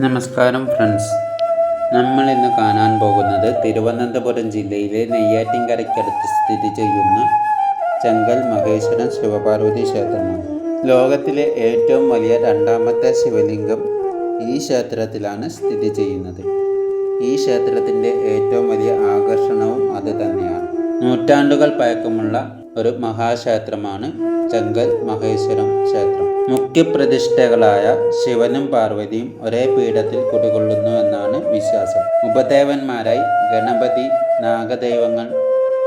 നമസ്കാരം ഫ്രണ്ട്സ്, നമ്മൾ ഇന്ന് കാണാൻ പോകുന്നത് തിരുവനന്തപുരം ജില്ലയിലെ നെയ്യാറ്റിൻകരയ്ക്കടുത്ത് സ്ഥിതി ചെയ്യുന്ന ചെങ്കൽ മഹേശ്വരം ശിവപാർവതി ക്ഷേത്രമാണ്. ലോകത്തിലെ ഏറ്റവും വലിയ രണ്ടാമത്തെ ശിവലിംഗം ഈ ക്ഷേത്രത്തിലാണ് സ്ഥിതി ചെയ്യുന്നത്. ഈ ക്ഷേത്രത്തിൻ്റെ ഏറ്റവും വലിയ ആകർഷണവും അത് തന്നെയാണ്. നൂറ്റാണ്ടുകൾ പഴക്കമുള്ള ഒരു മഹാക്ഷേത്രമാണ് ചെങ്കൽ മഹേശ്വരം ക്ഷേത്രം. മുഖ്യപ്രതിഷ്ഠകളായ ശിവനും പാർവതിയും ഒരേ പീഠത്തിൽ കുടികൊള്ളുന്നു എന്നാണ് വിശ്വാസം. ഉപദേവന്മാരായി ഗണപതി, നാഗദൈവങ്ങൾ,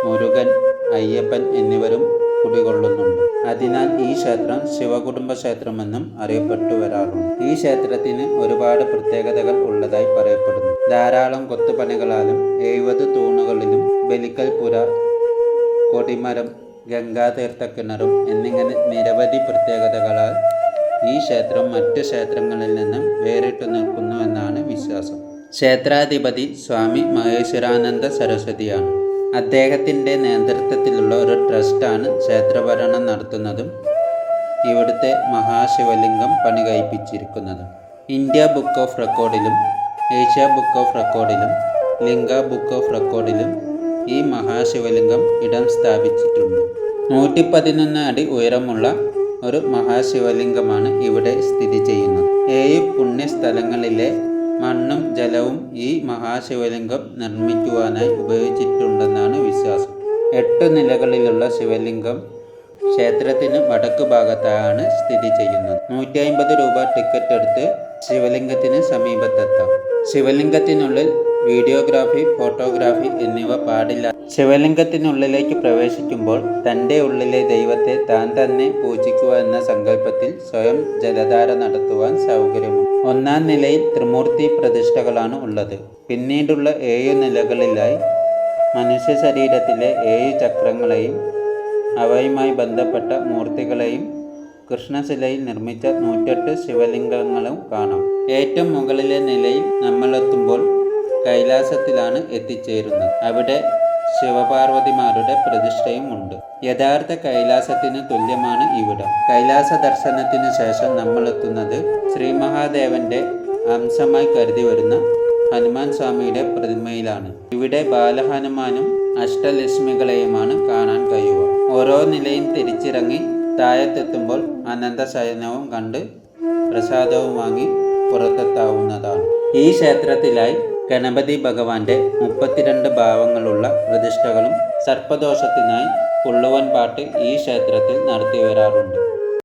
മുരുകൻ, അയ്യപ്പൻ എന്നിവരും കുടികൊള്ളുന്നുണ്ട്. അതിനാൽ ഈ ക്ഷേത്രം ശിവകുടുംബ ക്ഷേത്രമെന്നും അറിയപ്പെട്ടു വരാറുണ്ട്. ഈ ക്ഷേത്രത്തിന് ഒരുപാട് പ്രത്യേകതകൾ ഉള്ളതായി പറയപ്പെടുന്നു. ധാരാളം കൊത്തുപണികളാലും 70 തൂണുകളിലും ബലിക്കൽ പുര, കൊടിമരം, ഗംഗാതീർത്ഥക്കിണറും എന്നിങ്ങനെ നിരവധി പ്രത്യേകതകളാൽ ഈ ക്ഷേത്രം മറ്റ് ക്ഷേത്രങ്ങളിൽ നിന്നും വേറിട്ടു നിൽക്കുന്നു എന്നാണ് വിശ്വാസം. ക്ഷേത്രാധിപതി സ്വാമി മഹേശ്വരാനന്ദ സരസ്വതിയാണ്. അദ്ദേഹത്തിൻ്റെ നേതൃത്വത്തിലുള്ള ഒരു ട്രസ്റ്റാണ് ക്ഷേത്രഭരണം നടത്തുന്നതും ഇവിടുത്തെ മഹാശിവലിംഗം പണി കഴിപ്പിച്ചിരിക്കുന്നതും. ഇന്ത്യ ബുക്ക് ഓഫ് റെക്കോർഡിലും ഏഷ്യ ബുക്ക് ഓഫ് റെക്കോർഡിലും ലിംഗ ബുക്ക് ഓഫ് റെക്കോർഡിലും ഈ മഹാശിവലിംഗം ഇടം സ്ഥാപിച്ചിട്ടുണ്ട്. 111 അടി ഉയരമുള്ള ഒരു മഹാശിവലിംഗമാണ് ഇവിടെ സ്ഥിതി ചെയ്യുന്നത്. 7 പുണ്യസ്ഥലങ്ങളിലെ മണ്ണും ജലവും ഈ മഹാശിവലിംഗം നിർമ്മിക്കുവാനായി ഉപയോഗിച്ചിട്ടുണ്ടെന്നാണ് വിശ്വാസം. 8 നിലകളിലുള്ള ശിവലിംഗം ക്ഷേത്രത്തിന് വടക്ക് ഭാഗത്തായാണ് സ്ഥിതി ചെയ്യുന്നത്. 150 രൂപ ടിക്കറ്റ് എടുത്ത് ശിവലിംഗത്തിന് സമീപത്തെത്താം. ശിവലിംഗത്തിനുള്ളിൽ വീഡിയോഗ്രാഫി, ഫോട്ടോഗ്രാഫി എന്നിവ പാടില്ല. ശിവലിംഗത്തിനുള്ളിലേക്ക് പ്രവേശിക്കുമ്പോൾ തൻ്റെ ഉള്ളിലെ ദൈവത്തെ താൻ തന്നെ പൂജിക്കുക എന്ന സങ്കല്പത്തിൽ സ്വയം ജലധാര നടത്തുവാൻ സൗകര്യമുണ്ട്. 1-ാം നിലയിൽ ത്രിമൂർത്തി പ്രതിഷ്ഠകളാണ് ഉള്ളത്. പിന്നീടുള്ള 7 നിലകളിലായി മനുഷ്യ ശരീരത്തിലെ 7 ചക്രങ്ങളെയും അവയുമായി ബന്ധപ്പെട്ട മൂർത്തികളെയും കൃഷ്ണശിലയിൽ നിർമ്മിച്ച 108 ശിവലിംഗങ്ങളും കാണാം. ഏറ്റവും മുകളിലെ നിലയിൽ നമ്മളെത്തുമ്പോൾ കൈലാസത്തിലാണ് എത്തിച്ചേരുന്നത്. അവിടെ ശിവപാർവതിമാരുടെ പ്രതിഷ്ഠയും ഉണ്ട്. യഥാർത്ഥ കൈലാസത്തിന് തുല്യമാണ് ഇവിടം. കൈലാസ ദർശനത്തിന് ശേഷം നമ്മളെത്തുന്നത് ശ്രീ മഹാദേവന്റെ അംശമായി കരുതി വരുന്ന ഹനുമാൻ സ്വാമിയുടെ പ്രതിമയിലാണ്. ഇവിടെ ബാലഹനുമാനും അഷ്ടലക്ഷ്മികളെയുമാണ് കാണാൻ കഴിയുക. ഓരോ നിലയും തിരിച്ചിറങ്ങി താഴത്തെത്തുമ്പോൾ അനന്തശയനവും കണ്ട് പ്രസാദവും വാങ്ങി പുറത്തെത്താവുന്നതാണ്. ഈ ക്ഷേത്രത്തിലായി ഗണപതി ഭഗവാന്റെ 32 ഭാവങ്ങളുള്ള പ്രതിഷ്ഠകളും സർപ്പദോഷത്തിനായി പുള്ളുവൻ പാട്ട് ഈ ക്ഷേത്രത്തിൽ നടത്തി വരാറുണ്ട്.